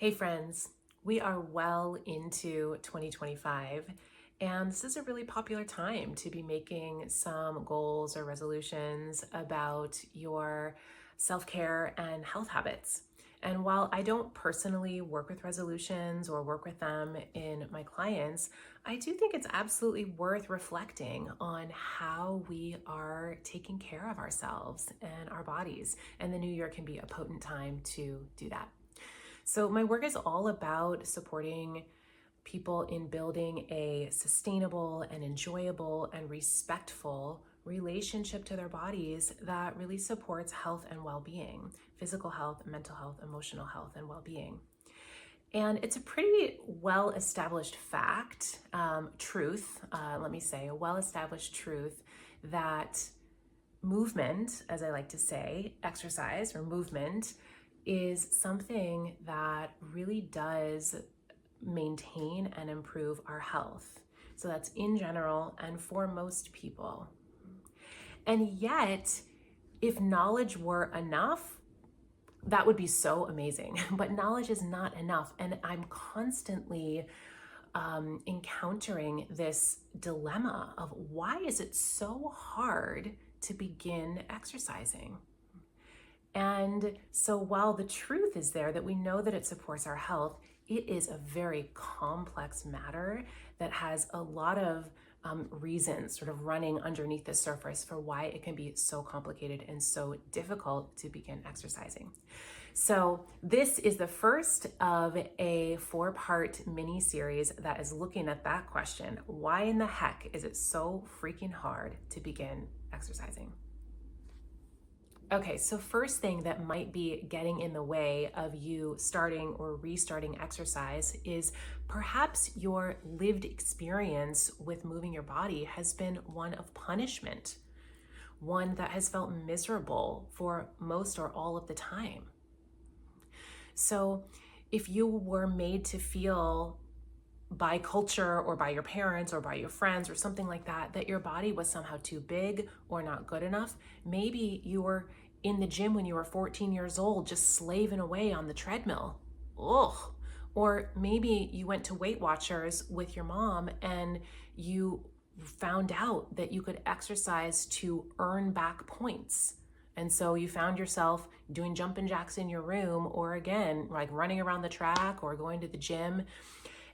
Hey friends, we are well into 2025, and this is a really popular time to be making some goals or resolutions about your self-care and health habits. And while I don't personally work with resolutions or work with them in my clients, I do think it's absolutely worth reflecting on how we are taking care of ourselves and our bodies. And the new year can be a potent time to do that. So, my work is all about supporting people in building a sustainable and enjoyable and respectful relationship to their bodies that really supports health and well being, physical health, mental health, emotional health, and well being. And it's a pretty well established fact, let me say, a well established truth that movement, as I like to say, exercise or movement, is something that really does maintain and improve our health. So that's in general and for most people. And yet, if knowledge were enough, that would be so amazing. But knowledge is not enough. And I'm constantly encountering this dilemma of why is it so hard to begin exercising? And so while the truth is there that we know that it supports our health, it is a very complex matter that has a lot of reasons sort of running underneath the surface for why it can be so complicated and so difficult to begin exercising. So this is the first of a 4-part mini series that is looking at that question. Why in the heck is it so freaking hard to begin exercising? Okay, so first thing that might be getting in the way of you starting or restarting exercise is perhaps your lived experience with moving your body has been one of punishment, one that has felt miserable for most or all of the time. So if you were made to feel by culture or by your parents or by your friends or something like that, that your body was somehow too big or not good enough. Maybe you were in the gym when you were 14 years old, just slaving away on the treadmill. Ugh. Or maybe you went to Weight Watchers with your mom and you found out that you could exercise to earn back points. And so you found yourself doing jumping jacks in your room, or again, like running around the track or going to the gym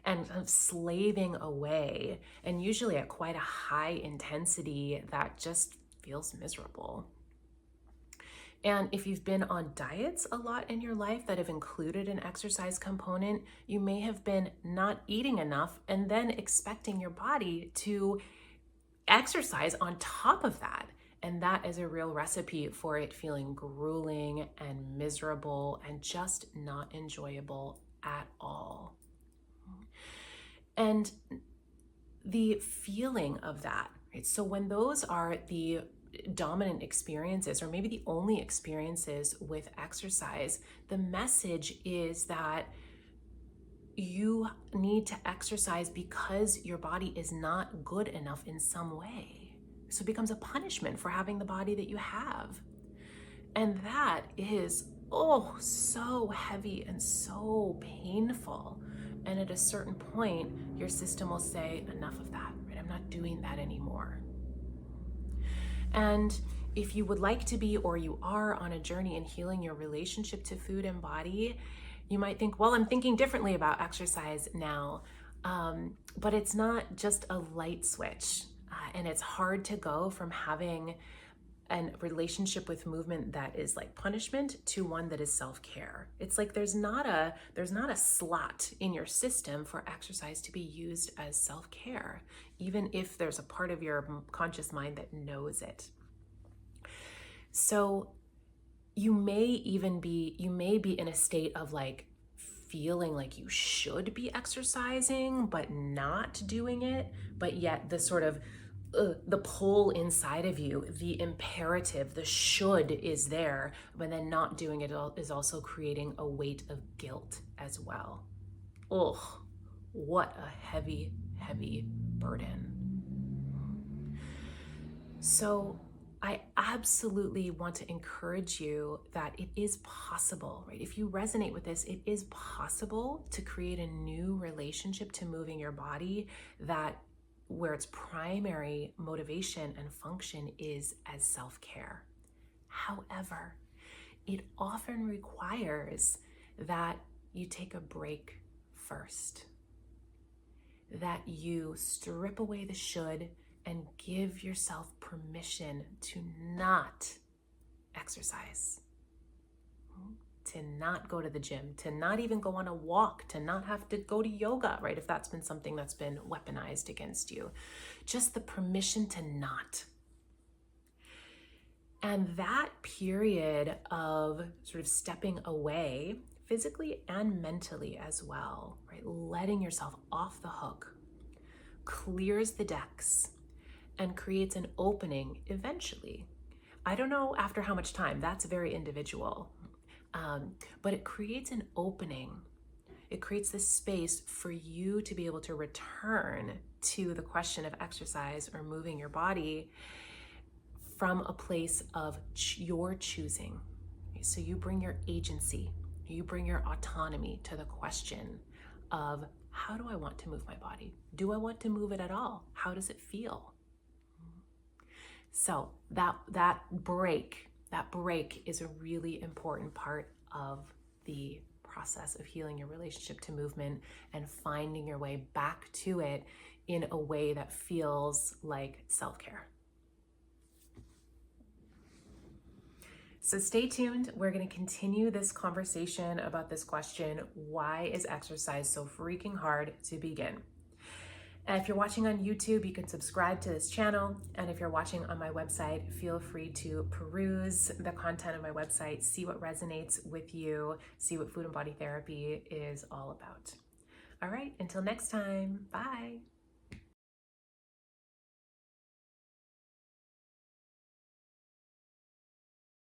and kind of slaving away, and usually at quite a high intensity that just feels miserable. And if you've been on diets a lot in your life that have included an exercise component, you may have been not eating enough and then expecting your body to exercise on top of that. And that is a real recipe for it feeling grueling and miserable and just not enjoyable at all. And the feeling of that, right? So when those are the dominant experiences, or maybe the only experiences with exercise, the message is that you need to exercise because your body is not good enough in some way. So it becomes a punishment for having the body that you have. And that is, so heavy and so painful. And at a certain point, your system will say, enough of that, right? I'm not doing that anymore. And if you would like to be, or you are on a journey in healing your relationship to food and body, you might think, well, I'm thinking differently about exercise now. But it's not just a light switch. And it's hard to go from having a relationship with movement that is like punishment to one that is self-care. It's like there's not a slot in your system for exercise to be used as self-care, even if there's a part of your conscious mind that knows it. So you may be in a state of like feeling like you should be exercising but not doing it, but yet the sort of the pull inside of you, the imperative, the should is there, but then not doing it is also creating a weight of guilt as well. Ugh, what a heavy, heavy burden. So I absolutely want to encourage you that it is possible, right? If you resonate with this, it is possible to create a new relationship to moving your body that where its primary motivation and function is as self-care. However, it often requires that you take a break first, that you strip away the should and give yourself permission to not exercise, to not go to the gym, to not even go on a walk, to not have to go to yoga, right? If that's been something that's been weaponized against you, just the permission to not. And that period of sort of stepping away, physically and mentally as well, right? Letting yourself off the hook clears the decks and creates an opening eventually. I don't know after how much time, that's very individual. But it creates an opening. It creates this space for you to be able to return to the question of exercise or moving your body from a place of your choosing. So you bring your agency, you bring your autonomy to the question of, how do I want to move my body? Do I want to move it at all? How does it feel? So that break is a really important part of the process of healing your relationship to movement and finding your way back to it in a way that feels like self-care. So stay tuned. We're going to continue this conversation about this question: why is exercise so freaking hard to begin? And if you're watching on YouTube, you can subscribe to this channel. And if you're watching on my website, feel free to peruse the content of my website, see what resonates with you, see what food and body therapy is all about. All right, until next time, bye.